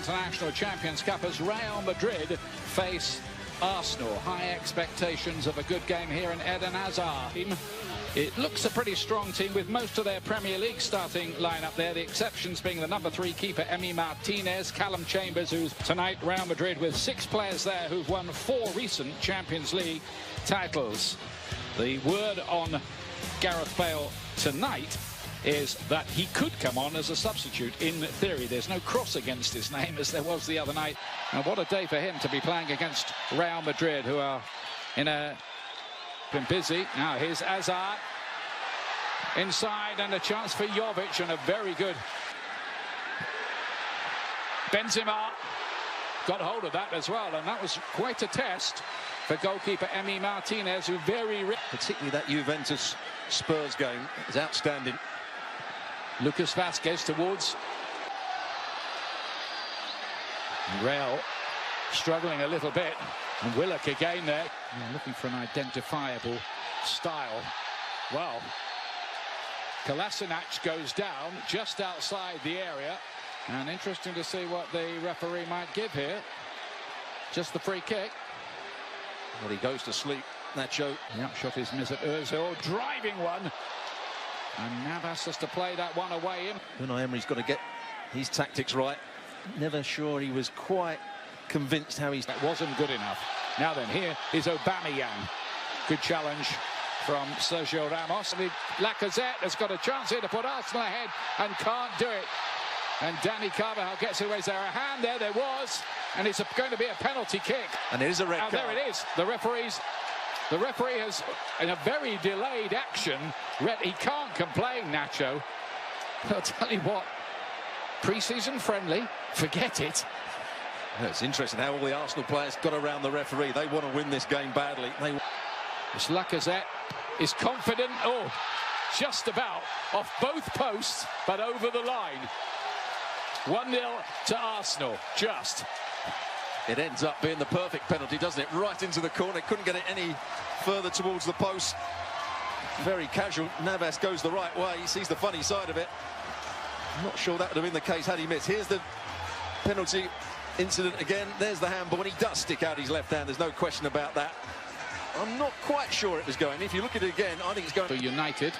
International Champions Cup as Real Madrid face Arsenal. High expectations of a good game here in Eden Hazard. It looks a pretty strong team with most of their Premier League starting lineup there. The exceptions being the number 3 keeper, Emi Martinez, Callum Chambers, who's tonight Real Madrid with 6 players there who've won 4 recent Champions League titles. The word on Gareth Bale tonight is that he could come on as a substitute in theory. There's no cross against his name as there was the other night. And what a day for him to be playing against Real Madrid, who are been busy. Now here's Hazard inside and a chance for Jovic and a very good Benzema got hold of that as well, and that was quite a test for goalkeeper Emi Martinez, who particularly that Juventus Spurs game is outstanding. Lucas Vazquez towards Real, struggling a little bit, and Willock again there, looking for an identifiable style. Well, Kolasinac goes down just outside the area, and interesting to see what the referee might give here. Just the free kick. Well, he goes to sleep, Nacho. The upshot is Mesut Ozil driving one, and Navas has to play that one away in. Unai Emery's got to get his tactics right. Never sure he was quite convinced how he's... That wasn't good enough. Now then, here is Aubameyang. Good challenge from Sergio Ramos. Lacazette has got a chance here to put Arsenal ahead and can't do it. And Dani Carvajal gets away. Is there a hand there? There was. And it's going to be a penalty kick. And it is a red card. There it is. The referee has, in a very delayed action, he can't complain, Nacho. I'll tell you what, pre-season friendly, forget it. Yeah, it's interesting how all the Arsenal players got around the referee. They want to win this game badly. This Lacazette is confident. Oh, just about off both posts, but over the line. 1-0 to Arsenal, just. It ends up being the perfect penalty, doesn't it? Right into the corner. Couldn't get it any further towards the post. Very casual. Navas goes the right way. He sees the funny side of it. I'm not sure that would have been the case had he missed. Here's the penalty incident again. There's the hand, but when he does stick out his left hand, there's no question about that. I'm not quite sure it was going. If you look at it again, I think it's going... For United.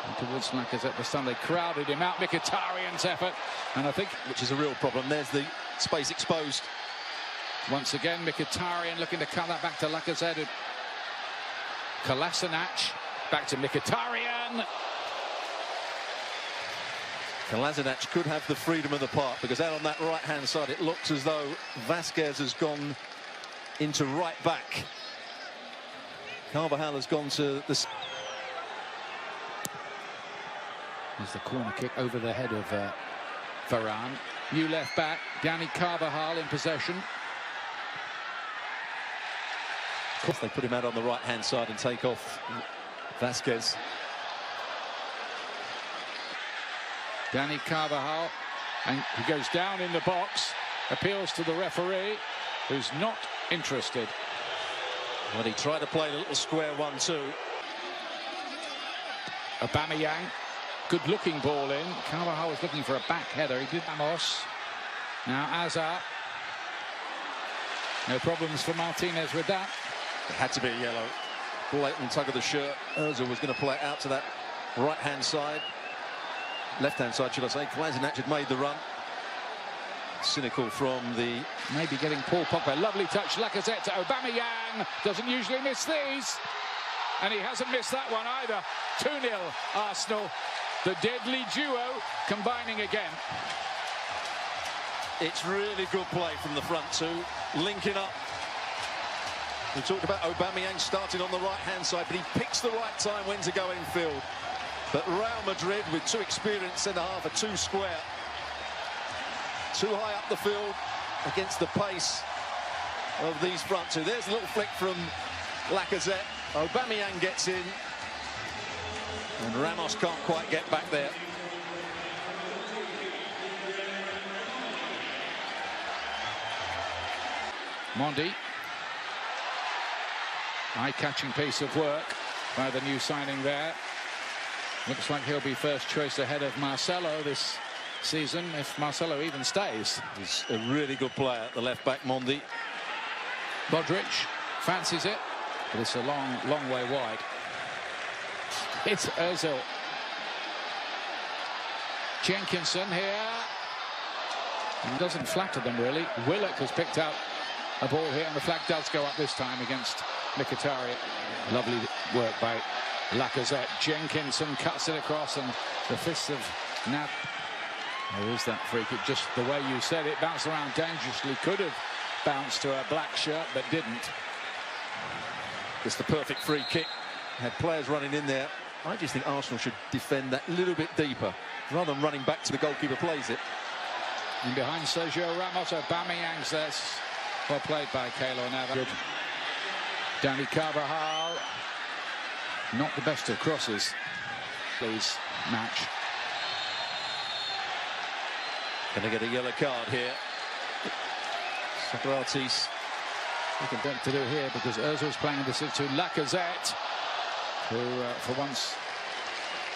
And towards Lacazette this time, they crowded him out. Mkhitaryan's effort, and I think... Which is a real problem. There's the space exposed. Once again, Mkhitaryan looking to cut that back to Lacazette. Kolasinac, back to Mkhitaryan. Kolasinac could have the freedom of the park, because out on that right-hand side, it looks as though Vazquez has gone into right back. Carvajal has gone to the... There's the corner kick over the head of Varane. New left back, Dani Carvajal in possession. Of course, they put him out on the right-hand side and take off Vazquez. Dani Carvajal, and he goes down in the box, appeals to the referee, who's not interested. Well, he tried to play a little square 1-2. Aubameyang, good-looking ball in. Carvajal was looking for a back header. He did Ramos. Now Hazard. No problems for Martinez with that. It had to be a yellow. Blatant tug of the shirt. Ozil was going to play it out to that right-hand side. Left-hand side, should I say. Kolasinac had made the run. Cynical from the... Maybe getting Paul Pogba. Lovely touch. Lacazette to Aubameyang. Doesn't usually miss these. And he hasn't missed that one either. 2-0 Arsenal. The deadly duo combining again. It's really good play from the front two. Linking up. We talked about Aubameyang starting on the right-hand side, but he picks the right time when to go in field. But Real Madrid, with 2 experienced centre-half, are too square. Too high up the field against the pace of these front two. There's a little flick from Lacazette. Aubameyang gets in. And Ramos can't quite get back there. Mondi. Eye-catching piece of work by the new signing there. Looks like he'll be first choice ahead of Marcelo, this season if Marcelo even stays. He's a really good player at the left back, Mondi. Modric fancies it, but it's a long way wide. It's Ozil. Jenkinson here. He doesn't flatter them really. Willock has picked out a ball here, and the flag does go up this time against Mkhitaryan. Lovely work by Lacazette. Jenkinson cuts it across, and the fists of Nab. There is that free kick, just the way you said it, bounced around dangerously. Could have bounced to a black shirt, but didn't. It's the perfect free kick. Had players running in there. I just think Arsenal should defend that little bit deeper, rather than running back to the goalkeeper plays it. And behind Sergio Ramos, Aubameyang's there. Well played by Keylor Navas. Good. Danny Carvajal. Not the best of crosses. Please, match. Going to get a yellow card here. Socrates. Nothing to do here because Ozil's playing this to Lacazette, who for once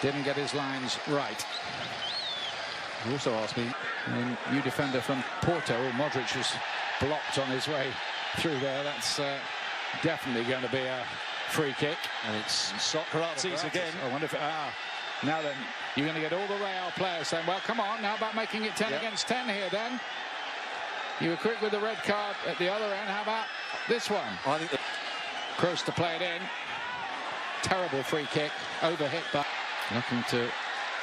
didn't get his lines right. You also asked me, a new defender from Porto, Modric was blocked on his way through there. That's definitely going to be a free kick. And it's Socrates again. I wonder if now then you're going to get all the Real players saying, well, come on, how about making it 10 against 10 here then? You were quick with the red card at the other end. How about this one? I think Kroos to play it in. Terrible free kick, overhit, but looking to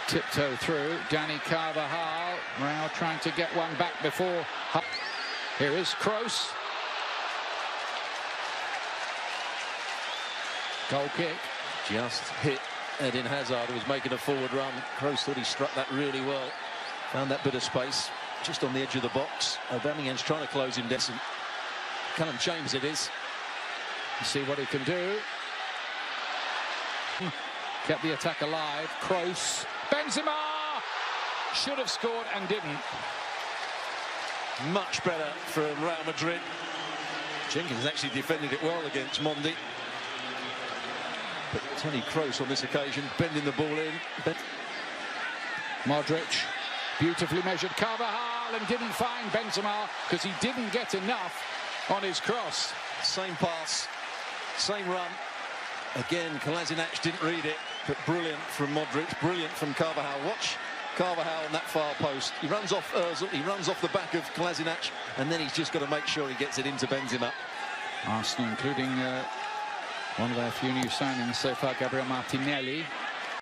tiptoe through. Danny Carvajal. Real trying to get one back before. Here is Kroos. Goal kick. Just hit Eden Hazard, who was making a forward run. Kroos thought he struck that really well. Found that bit of space just on the edge of the box. Aubameyang's trying to close him down. Callum James it is. See what he can do. Kept the attack alive. Kroos. Benzema should have scored and didn't. Much better from Real Madrid. Jenkins actually defended it well against Mondi. But Toni Kroos on this occasion bending the ball in. Modric, beautifully measured. Carvajal, and didn't find Benzema because he didn't get enough on his cross. Same pass, same run. Again, Kolasinac didn't read it, but brilliant from Modric, brilliant from Carvajal. Watch Carvajal on that far post. He runs off Ozil, he runs off the back of Kolasinac, and then he's just got to make sure he gets it into Benzema. Arsenal, including one of their few new signings so far, Gabriel Martinelli.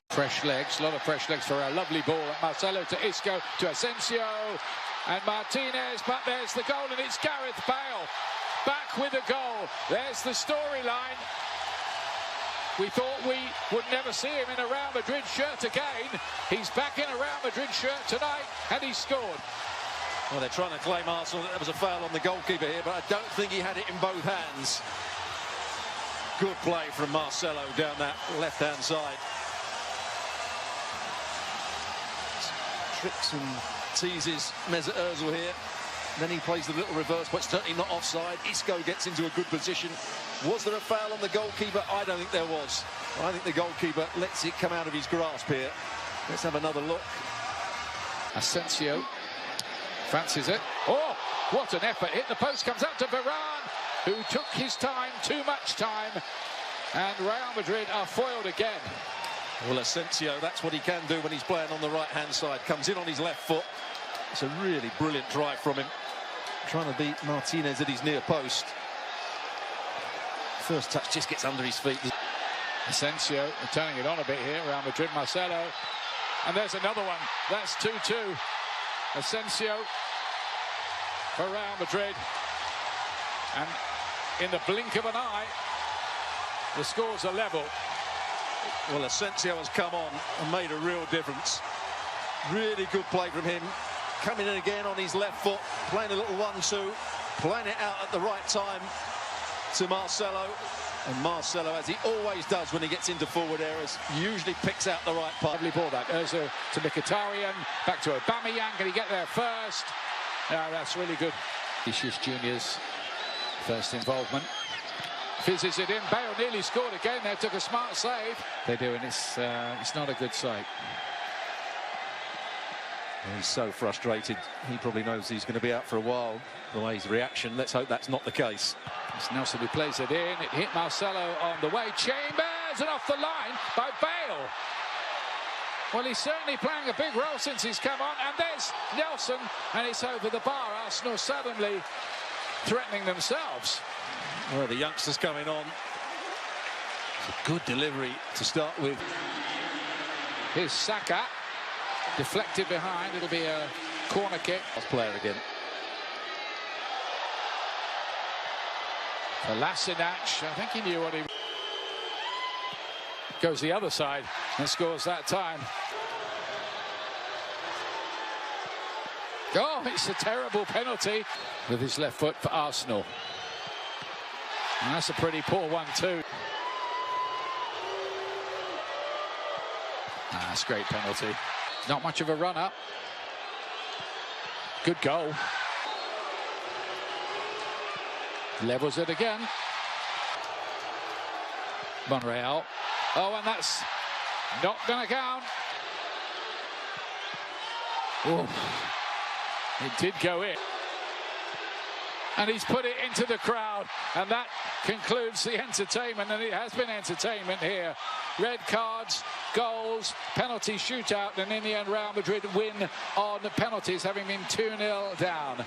Fresh legs, a lot of fresh legs for a lovely ball. Marcelo to Isco, to Asensio, and Martinez, but there's the goal, and it's Gareth Bale back with a goal. There's the storyline. We thought we would never see him in a Real Madrid shirt again. He's back in a Real Madrid shirt tonight, and he scored. Well, they're trying to claim Arsenal that there was a foul on the goalkeeper here, but I don't think he had it in both hands. Good play from Marcelo down that left-hand side. Tricks and teases Mesut Ozil here. Then he plays the little reverse, but certainly not offside. Isco gets into a good position. Was there a foul on the goalkeeper? I don't think there was. I think the goalkeeper lets it come out of his grasp here. Let's have another look. Asensio fancies it. Oh, what an effort. Hit the post, comes out to Varane, who took his time, too much time. And Real Madrid are foiled again. Well, Asensio, that's what he can do when he's playing on the right-hand side. Comes in on his left foot. It's a really brilliant drive from him. Trying to beat Martinez at his near post. First touch just gets under his feet. Asensio turning it on a bit here. Real Madrid, Marcelo. And there's another one. That's 2-2. Asensio for Real Madrid. And in the blink of an eye, the scores are level. Well, Asensio has come on and made a real difference. Really good play from him. Coming in again on his left foot, playing a little 1-2, playing it out at the right time to Marcelo. And Marcelo, as he always does when he gets into forward areas, usually picks out the right part. Lovely ball back. Ozil to Mkhitaryan, back to Aubameyang. Can he get there first? That's really good. Vinicius Junior's first involvement. Fizzes it in. Bale nearly scored again. They took a smart save. They do, and it's not a good sight. He's so frustrated. He probably knows he's going to be out for a while. The way his reaction, let's hope that's not the case. It's Nelson who plays it in. It hit Marcelo on the way. Chambers, and off the line by Bale. Well, he's certainly playing a big role since he's come on. And there's Nelson, and it's over the bar. Arsenal suddenly threatening themselves. Well, the youngsters coming on. It's a good delivery to start with. Here's Saka. Deflected behind. It'll be a corner kick. Player again. Kolasinac, I think he knew what he... Goes the other side and scores that time. Oh, it's a terrible penalty with his left foot for Arsenal. And that's a pretty poor one too. That's a great penalty. Not much of a run-up. Good goal. Levels it again. Monreal. Oh, and that's not going to count. Oh, it did go in. And he's put it into the crowd. And that concludes the entertainment. And it has been entertainment here. Red cards, goals, penalty shootout. And in the end, Real Madrid win on the penalties, having been 2-0 down.